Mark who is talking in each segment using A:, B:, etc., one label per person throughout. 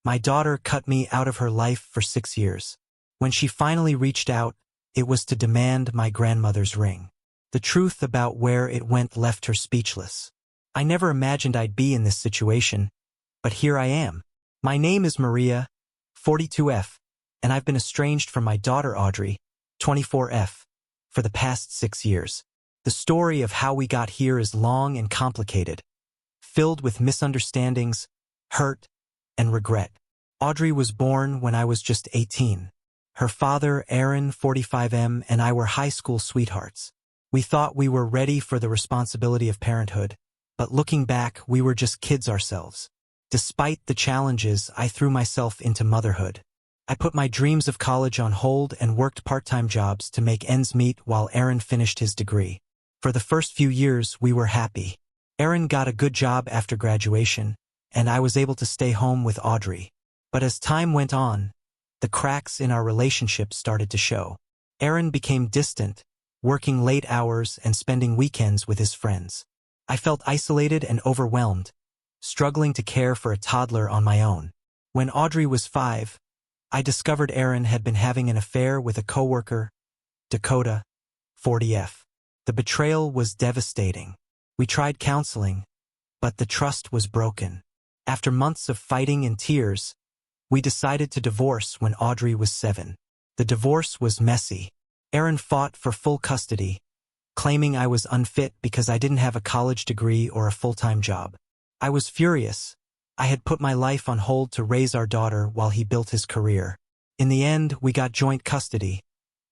A: My daughter cut me out of her life for 6 years. When she finally reached out, it was to demand my grandmother's ring. The truth about where it went left her speechless. I never imagined I'd be in this situation, but here I am. My name is Maria, 42F, and I've been estranged from my daughter Audrey, 24F, for the past 6 years. The story of how we got here is long and complicated, filled with misunderstandings, hurt, and regret. Audrey was born when I was just 18. Her father, Aaron, 45M, and I were high school sweethearts. We thought we were ready for the responsibility of parenthood, but looking back, we were just kids ourselves. Despite the challenges, I threw myself into motherhood. I put my dreams of college on hold and worked part-time jobs to make ends meet while Aaron finished his degree. For the first few years, we were happy. Aaron got a good job after graduation, and I was able to stay home with Audrey. But as time went on, the cracks in our relationship started to show. Aaron became distant, working late hours and spending weekends with his friends. I felt isolated and overwhelmed, struggling to care for a toddler on my own. When Audrey was 5, I discovered Aaron had been having an affair with a coworker, Dakota, 40F. The betrayal was devastating. We tried counseling, but the trust was broken. After months of fighting and tears, we decided to divorce when Audrey was 7. The divorce was messy. Aaron fought for full custody, claiming I was unfit because I didn't have a college degree or a full-time job. I was furious. I had put my life on hold to raise our daughter while he built his career. In the end, we got joint custody,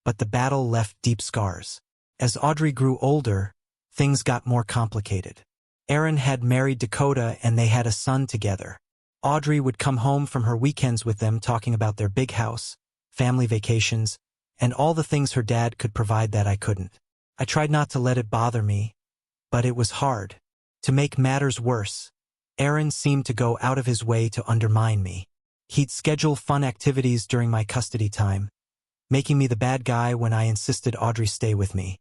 A: but the battle left deep scars. As Audrey grew older, things got more complicated. Aaron had married Dakota and they had a son together. Audrey would come home from her weekends with them talking about their big house, family vacations, and all the things her dad could provide that I couldn't. I tried not to let it bother me, but it was hard. To make matters worse, Aaron seemed to go out of his way to undermine me. He'd schedule fun activities during my custody time, making me the bad guy when I insisted Audrey stay with me.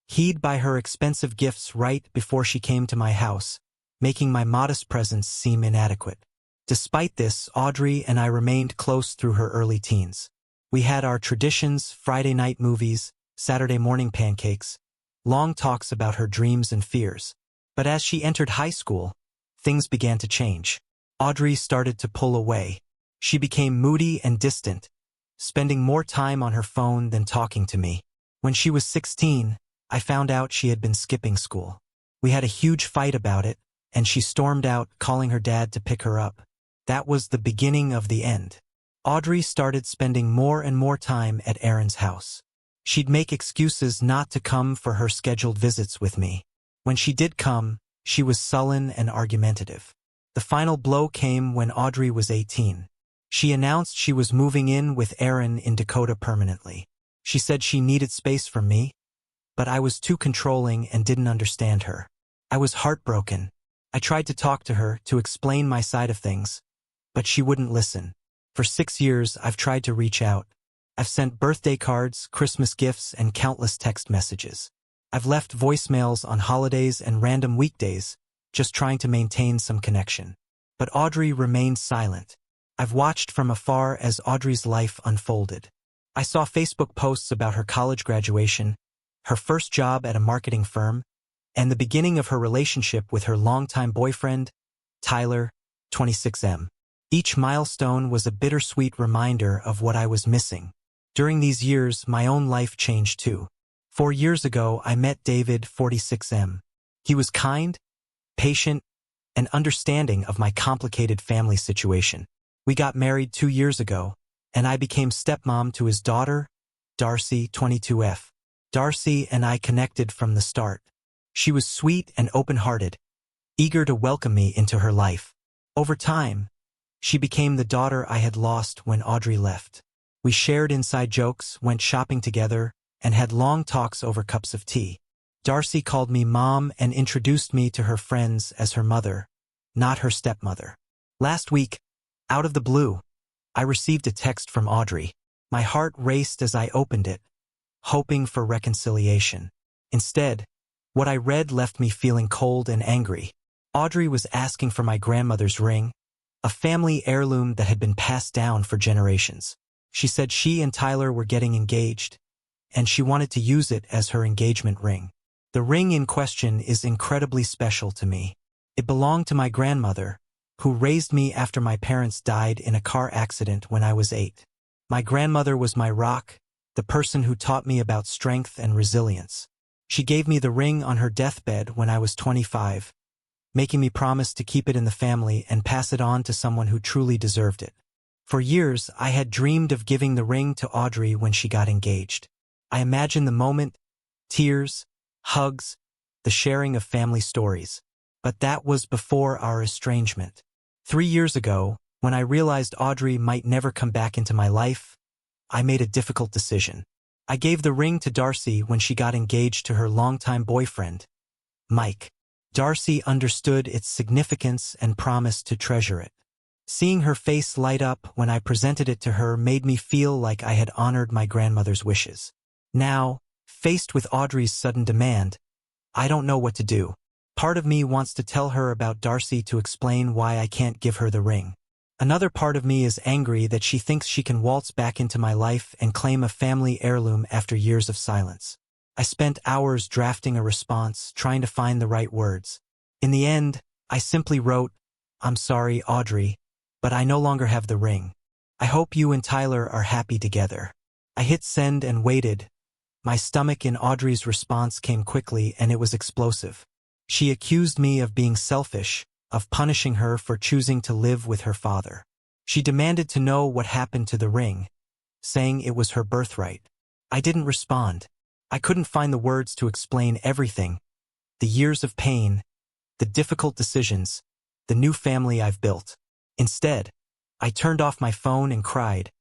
A: He'd buy her expensive gifts right before she came to my house, making my modest presence seem inadequate. Despite this, Audrey and I remained close through her early teens. We had our traditions, Friday night movies, Saturday morning pancakes, long talks about her dreams and fears. But as she entered high school, things began to change. Audrey started to pull away. She became moody and distant, spending more time on her phone than talking to me. When she was 16, I found out she had been skipping school. We had a huge fight about it, and she stormed out, calling her dad to pick her up. That was the beginning of the end. Audrey started spending more and more time at Aaron's house. She'd make excuses not to come for her scheduled visits with me. When she did come, she was sullen and argumentative. The final blow came when Audrey was 18. She announced she was moving in with Aaron in Dakota permanently. She said she needed space from me, but I was too controlling and didn't understand her. I was heartbroken. I tried to talk to her to explain my side of things, but she wouldn't listen. For 6 years, I've tried to reach out. I've sent birthday cards, Christmas gifts, and countless text messages. I've left voicemails on holidays and random weekdays, just trying to maintain some connection. But Audrey remained silent. I've watched from afar as Audrey's life unfolded. I saw Facebook posts about her college graduation, her first job at a marketing firm, and the beginning of her relationship with her longtime boyfriend, Tyler, 26M. Each milestone was a bittersweet reminder of what I was missing. During these years, my own life changed too. 4 years ago, I met David, 46M. He was kind, patient, and understanding of my complicated family situation. We got married 2 years ago, and I became stepmom to his daughter, Darcy, 22F. Darcy and I connected from the start. She was sweet and open-hearted, eager to welcome me into her life. Over time, she became the daughter I had lost when Audrey left. We shared inside jokes, went shopping together, and had long talks over cups of tea. Darcy called me Mom and introduced me to her friends as her mother, not her stepmother. Last week, out of the blue, I received a text from Audrey. My heart raced as I opened it, hoping for reconciliation. Instead, what I read left me feeling cold and angry. Audrey was asking for my grandmother's ring, a family heirloom that had been passed down for generations. She said she and Tyler were getting engaged, and she wanted to use it as her engagement ring. The ring in question is incredibly special to me. It belonged to my grandmother, who raised me after my parents died in a car accident when I was 8. My grandmother was my rock, the person who taught me about strength and resilience. She gave me the ring on her deathbed when I was 25, making me promise to keep it in the family and pass it on to someone who truly deserved it. For years, I had dreamed of giving the ring to Audrey when she got engaged. I imagined the moment, tears, hugs, the sharing of family stories. But that was before our estrangement. 3 years ago, when I realized Audrey might never come back into my life, I made a difficult decision. I gave the ring to Darcy when she got engaged to her longtime boyfriend, Mike. Darcy understood its significance and promised to treasure it. Seeing her face light up when I presented it to her made me feel like I had honored my grandmother's wishes. Now, faced with Audrey's sudden demand, I don't know what to do. Part of me wants to tell her about Darcy to explain why I can't give her the ring. Another part of me is angry that she thinks she can waltz back into my life and claim a family heirloom after years of silence. I spent hours drafting a response, trying to find the right words. In the end, I simply wrote, "I'm sorry, Audrey, but I no longer have the ring. I hope you and Tyler are happy together." I hit send and waited. My stomach in Audrey's response came quickly, and it was explosive. She accused me of being selfish, of punishing her for choosing to live with her father. She demanded to know what happened to the ring, saying it was her birthright. I didn't respond. I couldn't find the words to explain everything: the years of pain, the difficult decisions, the new family I've built. Instead, I turned off my phone and cried,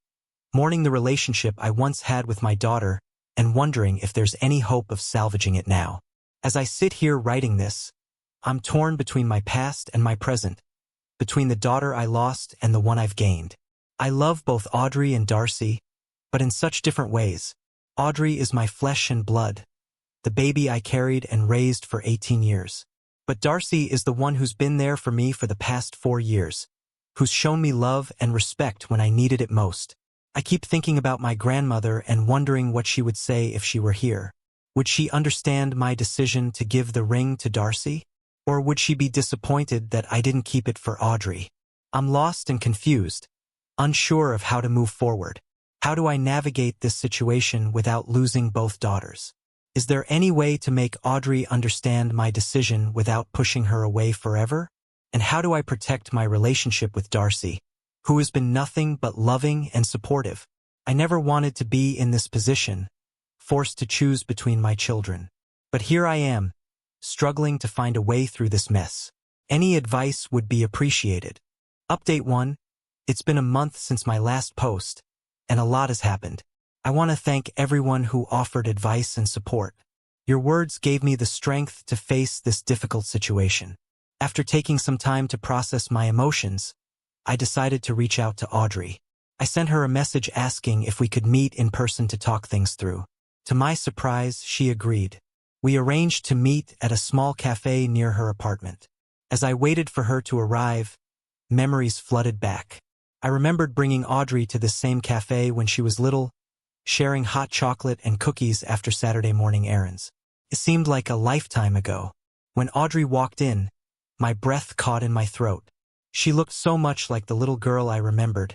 A: mourning the relationship I once had with my daughter and wondering if there's any hope of salvaging it now. As I sit here writing this, I'm torn between my past and my present, between the daughter I lost and the one I've gained. I love both Audrey and Darcy, but in such different ways. Audrey is my flesh and blood, the baby I carried and raised for 18 years. But Darcy is the one who's been there for me for the past 4 years, who's shown me love and respect when I needed it most. I keep thinking about my grandmother and wondering what she would say if she were here. Would she understand my decision to give the ring to Darcy? Or would she be disappointed that I didn't keep it for Audrey? I'm lost and confused, unsure of how to move forward. How do I navigate this situation without losing both daughters? Is there any way to make Audrey understand my decision without pushing her away forever? And how do I protect my relationship with Darcy, who has been nothing but loving and supportive? I never wanted to be in this position, forced to choose between my children. But here I am, struggling to find a way through this mess. Any advice would be appreciated. Update 1. It's been a month since my last post, and a lot has happened. I want to thank everyone who offered advice and support. Your words gave me the strength to face this difficult situation. After taking some time to process my emotions, I decided to reach out to Audrey. I sent her a message asking if we could meet in person to talk things through. To my surprise, she agreed. We arranged to meet at a small cafe near her apartment. As I waited for her to arrive, memories flooded back. I remembered bringing Audrey to this same cafe when she was little, sharing hot chocolate and cookies after Saturday morning errands. It seemed like a lifetime ago. When Audrey walked in, my breath caught in my throat. She looked so much like the little girl I remembered,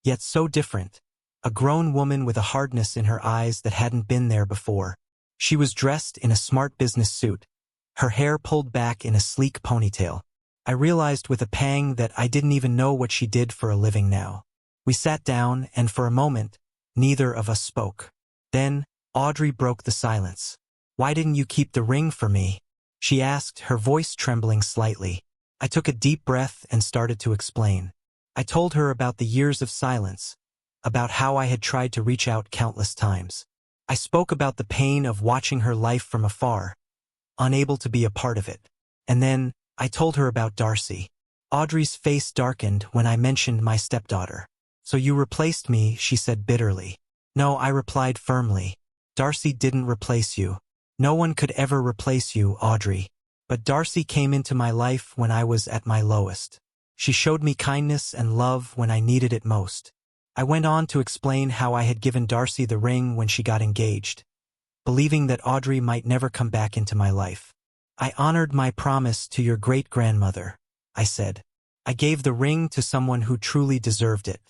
A: yet so different. A grown woman with a hardness in her eyes that hadn't been there before. She was dressed in a smart business suit, her hair pulled back in a sleek ponytail. I realized with a pang that I didn't even know what she did for a living now. We sat down, and for a moment, neither of us spoke. Then, Audrey broke the silence. "Why didn't you keep the ring for me?" she asked, her voice trembling slightly. I took a deep breath and started to explain. I told her about the years of silence, about how I had tried to reach out countless times. I spoke about the pain of watching her life from afar, unable to be a part of it. And then, I told her about Darcy. Audrey's face darkened when I mentioned my stepdaughter. "So you replaced me," she said bitterly. "No," I replied firmly. "Darcy didn't replace you. No one could ever replace you, Audrey. But Darcy came into my life when I was at my lowest. She showed me kindness and love when I needed it most. I went on to explain how I had given Darcy the ring when she got engaged, believing that Audrey might never come back into my life. I honored my promise to your great-grandmother, I said. I gave the ring to someone who truly deserved it.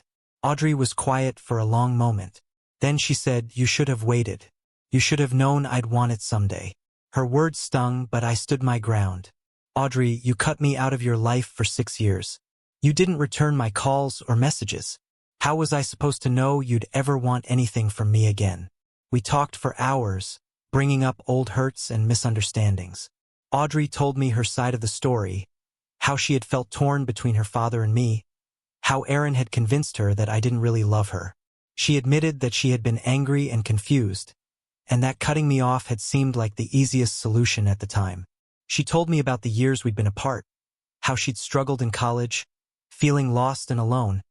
A: Audrey was quiet for a long moment. Then she said, "You should have waited. You should have known I'd want it someday." Her words stung, but I stood my ground. "Audrey, you cut me out of your life for 6 years. You didn't return my calls or messages. How was I supposed to know you'd ever want anything from me again?" We talked for hours, bringing up old hurts and misunderstandings. Audrey told me her side of the story, how she had felt torn between her father and me, how Aaron had convinced her that I didn't really love her. She admitted that she had been angry and confused, and that cutting me off had seemed like the easiest solution at the time. She told me about the years we'd been apart, how she'd struggled in college, feeling lost and alone,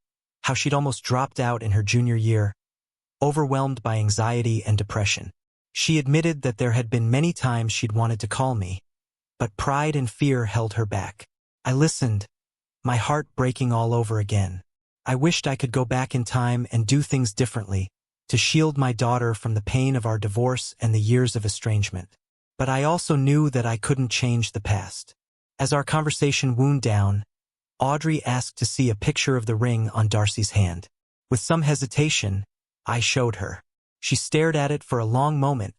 A: how she'd almost dropped out in her junior year, overwhelmed by anxiety and depression. She admitted that there had been many times she'd wanted to call me, but pride and fear held her back. I listened, my heart breaking all over again. I wished I could go back in time and do things differently, to shield my daughter from the pain of our divorce and the years of estrangement. But I also knew that I couldn't change the past. As our conversation wound down, Audrey asked to see a picture of the ring on Darcy's hand. With some hesitation, I showed her. She stared at it for a long moment,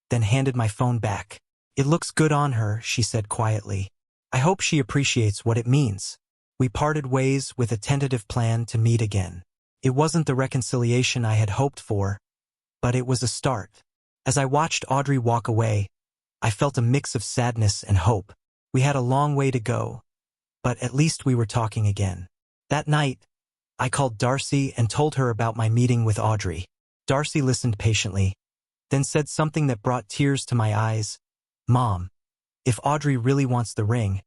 A: then handed my phone back. "It looks good on her," she said quietly. "I hope she appreciates what it means." We parted ways with a tentative plan to meet again. It wasn't the reconciliation I had hoped for, but it was a start. As I watched Audrey walk away, I felt a mix of sadness and hope. We had a long way to go, but at least we were talking again. That night, I called Darcy and told her about my meeting with Audrey. Darcy listened patiently, then said something that brought tears to my eyes. "Mom, if Audrey really wants the ring,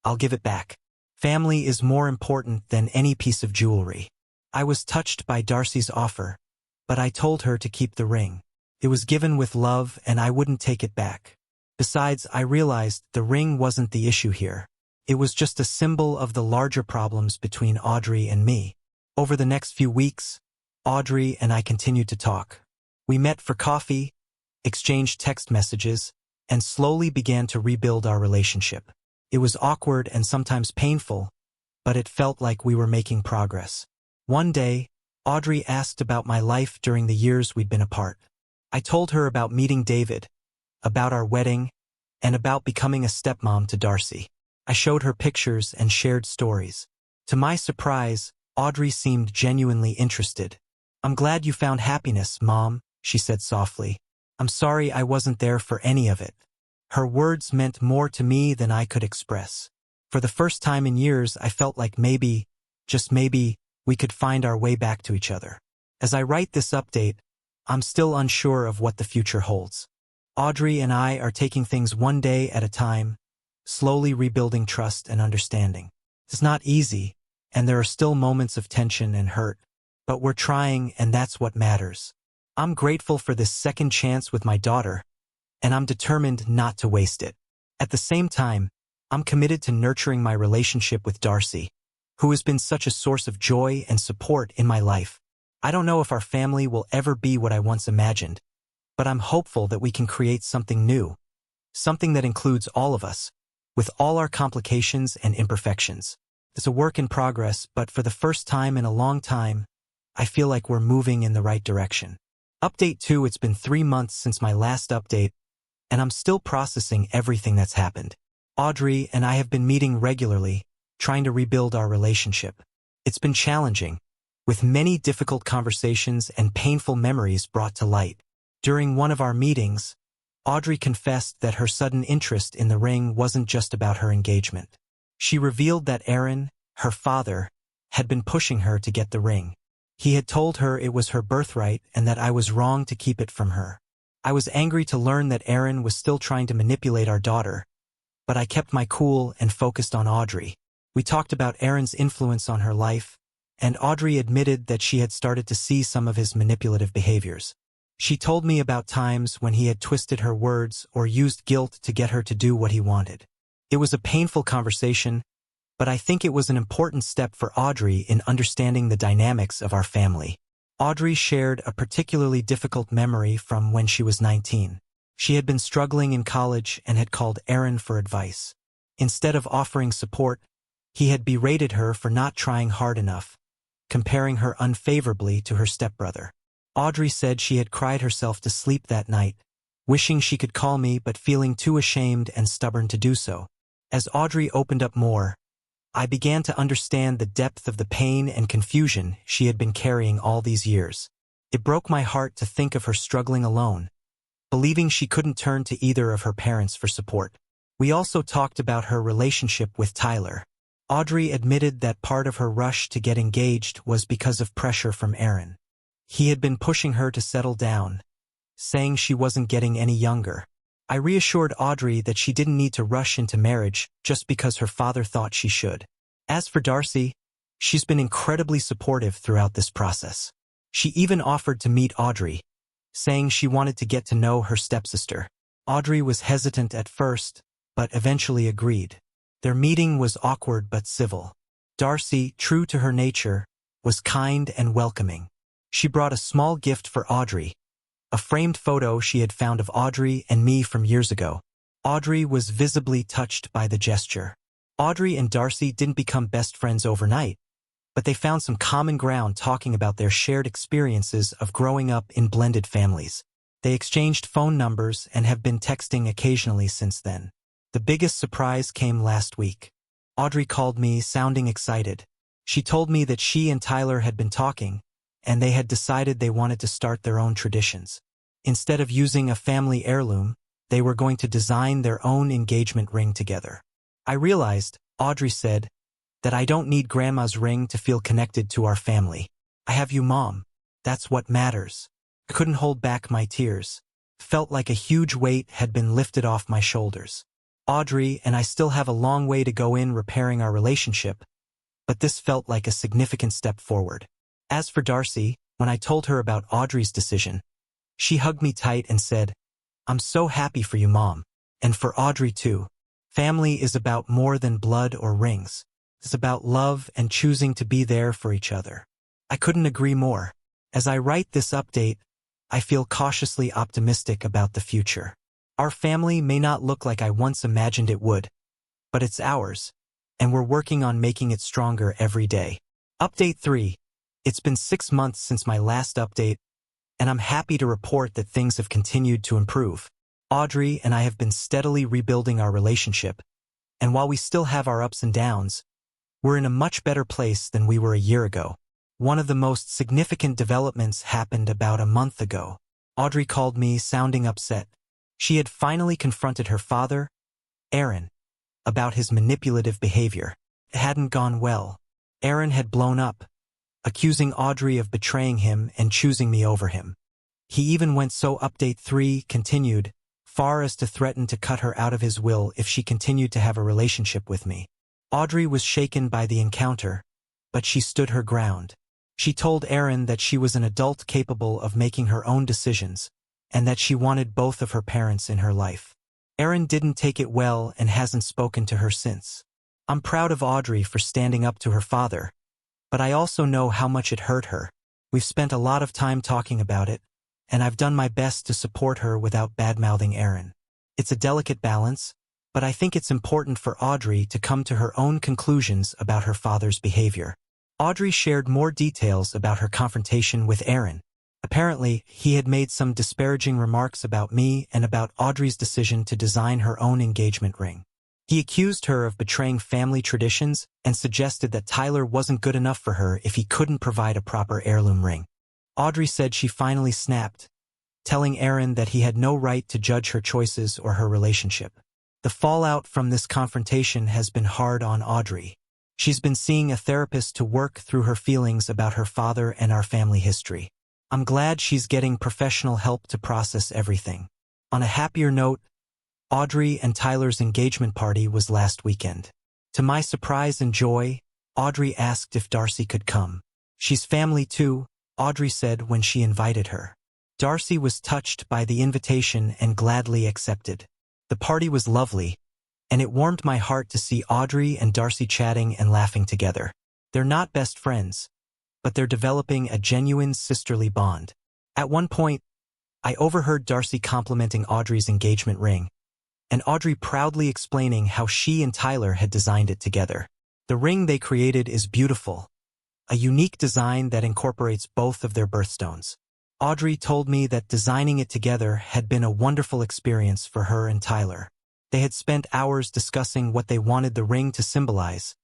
A: I'll give it back. Family is more important than any piece of jewelry." I was touched by Darcy's offer, but I told her to keep the ring. It was given with love and I wouldn't take it back. Besides, I realized the ring wasn't the issue here. It was just a symbol of the larger problems between Audrey and me. Over the next few weeks, Audrey and I continued to talk. We met for coffee, exchanged text messages, and slowly began to rebuild our relationship. It was awkward and sometimes painful, but it felt like we were making progress. One day, Audrey asked about my life during the years we'd been apart. I told her about meeting David, about our wedding, and about becoming a stepmom to Darcy. I showed her pictures and shared stories. To my surprise, Audrey seemed genuinely interested. "I'm glad you found happiness, Mom," she said softly. "I'm sorry I wasn't there for any of it." Her words meant more to me than I could express. For the first time in years, I felt like maybe, just maybe, we could find our way back to each other. As I write this update, I'm still unsure of what the future holds. Audrey and I are taking things one day at a time, slowly rebuilding trust and understanding. It's not easy, and there are still moments of tension and hurt, but we're trying, and that's what matters. I'm grateful for this second chance with my daughter, and I'm determined not to waste it. At the same time, I'm committed to nurturing my relationship with Darcy, who has been such a source of joy and support in my life. I don't know if our family will ever be what I once imagined, but I'm hopeful that we can create something new, something that includes all of us, with all our complications and imperfections. It's a work in progress, but for the first time in a long time, I feel like we're moving in the right direction. Update 2. It's been 3 months since my last update, and I'm still processing everything that's happened. Audrey and I have been meeting regularly, trying to rebuild our relationship. It's been challenging, with many difficult conversations and painful memories brought to light. During one of our meetings, Audrey confessed that her sudden interest in the ring wasn't just about her engagement. She revealed that Aaron, her father, had been pushing her to get the ring. He had told her it was her birthright and that I was wrong to keep it from her. I was angry to learn that Aaron was still trying to manipulate our daughter, but I kept my cool and focused on Audrey. We talked about Aaron's influence on her life, and Audrey admitted that she had started to see some of his manipulative behaviors. She told me about times when he had twisted her words or used guilt to get her to do what he wanted. It was a painful conversation, but I think it was an important step for Audrey in understanding the dynamics of our family. Audrey shared a particularly difficult memory from when she was 19. She had been struggling in college and had called Aaron for advice. Instead of offering support, he had berated her for not trying hard enough, comparing her unfavorably to her stepbrother. Audrey said she had cried herself to sleep that night, wishing she could call me but feeling too ashamed and stubborn to do so. As Audrey opened up more, I began to understand the depth of the pain and confusion she had been carrying all these years. It broke my heart to think of her struggling alone, believing she couldn't turn to either of her parents for support. We also talked about her relationship with Tyler. Audrey admitted that part of her rush to get engaged was because of pressure from Aaron. He had been pushing her to settle down, saying she wasn't getting any younger. I reassured Audrey that she didn't need to rush into marriage just because her father thought she should. As for Darcy, she's been incredibly supportive throughout this process. She even offered to meet Audrey, saying she wanted to get to know her stepsister. Audrey was hesitant at first, but eventually agreed. Their meeting was awkward but civil. Darcy, true to her nature, was kind and welcoming. She brought a small gift for Audrey, a framed photo she had found of Audrey and me from years ago. Audrey was visibly touched by the gesture. Audrey and Darcy didn't become best friends overnight, but they found some common ground talking about their shared experiences of growing up in blended families. They exchanged phone numbers and have been texting occasionally since then. The biggest surprise came last week. Audrey called me sounding excited. She told me that she and Tyler had been talking, and they had decided they wanted to start their own traditions. Instead of using a family heirloom, they were going to design their own engagement ring together. I realized, Audrey said, that I don't need Grandma's ring to feel connected to our family. I have you, Mom. That's what matters. I couldn't hold back my tears. Felt like a huge weight had been lifted off my shoulders. Audrey and I still have a long way to go in repairing our relationship, but this felt like a significant step forward. As for Darcy, when I told her about Audrey's decision, she hugged me tight and said, "I'm so happy for you, Mom. And for Audrey too. Family is about more than blood or rings. It's about love and choosing to be there for each other." I couldn't agree more. As I write this update, I feel cautiously optimistic about the future. Our family may not look like I once imagined it would, but it's ours, and we're working on making it stronger every day. Update 3. It's been 6 months since my last update, and I'm happy to report that things have continued to improve. Audrey and I have been steadily rebuilding our relationship, and while we still have our ups and downs, we're in a much better place than we were a year ago. One of the most significant developments happened about a month ago. Audrey called me sounding upset. She had finally confronted her father, Aaron, about his manipulative behavior. It hadn't gone well. Aaron had blown up, accusing Audrey of betraying him and choosing me over him. He even went so Update 3 continued, far as to threaten to cut her out of his will if she continued to have a relationship with me. Audrey was shaken by the encounter, but she stood her ground. She told Aaron that she was an adult capable of making her own decisions, and that she wanted both of her parents in her life. Aaron didn't take it well and hasn't spoken to her since. I'm proud of Audrey for standing up to her father, but I also know how much it hurt her. We've spent a lot of time talking about it, and I've done my best to support her without bad-mouthing Aaron. It's a delicate balance, but I think it's important for Audrey to come to her own conclusions about her father's behavior. Audrey shared more details about her confrontation with Aaron. Apparently, he had made some disparaging remarks about me and about Audrey's decision to design her own engagement ring. He accused her of betraying family traditions and suggested that Tyler wasn't good enough for her if he couldn't provide a proper heirloom ring. Audrey said she finally snapped, telling Aaron that he had no right to judge her choices or her relationship. The fallout from this confrontation has been hard on Audrey. She's been seeing a therapist to work through her feelings about her father and our family history. I'm glad she's getting professional help to process everything. On a happier note, Audrey and Tyler's engagement party was last weekend. To my surprise and joy, Audrey asked if Darcy could come. She's family too, Audrey said when she invited her. Darcy was touched by the invitation and gladly accepted. The party was lovely, and it warmed my heart to see Audrey and Darcy chatting and laughing together. They're not best friends, but they're developing a genuine sisterly bond. At one point, I overheard Darcy complimenting Audrey's engagement ring, and Audrey proudly explaining how she and Tyler had designed it together. The ring they created is beautiful, a unique design that incorporates both of their birthstones. Audrey told me that designing it together had been a wonderful experience for her and Tyler. They had spent hours discussing what they wanted the ring to symbolize,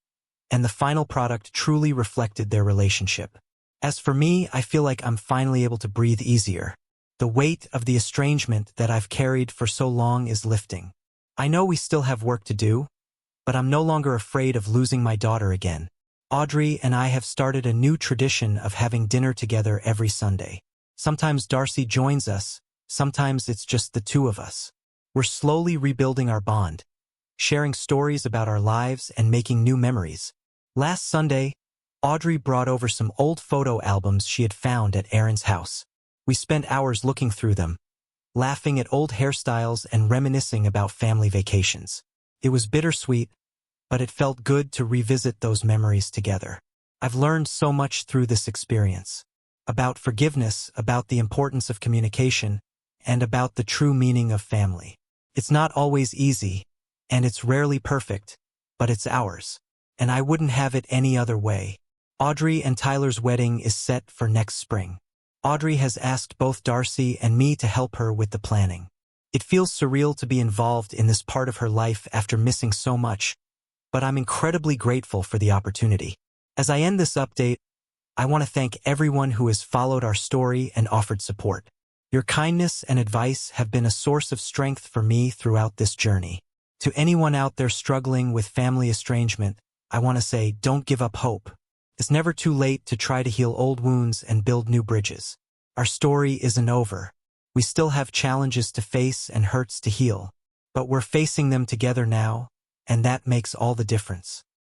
A: and the final product truly reflected their relationship. As for me, I feel like I'm finally able to breathe easier. The weight of the estrangement that I've carried for so long is lifting. I know we still have work to do, but I'm no longer afraid of losing my daughter again. Audrey and I have started a new tradition of having dinner together every Sunday. Sometimes Darcy joins us, sometimes it's just the two of us. We're slowly rebuilding our bond, sharing stories about our lives and making new memories. Last Sunday, Audrey brought over some old photo albums she had found at Aaron's house. We spent hours looking through them, laughing at old hairstyles and reminiscing about family vacations. It was bittersweet, but it felt good to revisit those memories together. I've learned so much through this experience. About forgiveness, about the importance of communication, and about the true meaning of family. It's not always easy, and it's rarely perfect, but it's ours, and I wouldn't have it any other way. Audrey and Tyler's wedding is set for next spring. Audrey has asked both Darcy and me to help her with the planning. It feels surreal to be involved in this part of her life after missing so much, but I'm incredibly grateful for the opportunity. As I end this update, I want to thank everyone who has followed our story and offered support. Your kindness and advice have been a source of strength for me throughout this journey. To anyone out there struggling with family estrangement, I want to say, don't give up hope. It's never too late to try to heal old wounds and build new bridges. Our story isn't over. We still have challenges to face and hurts to heal, but we're facing them together now, and that makes all the difference.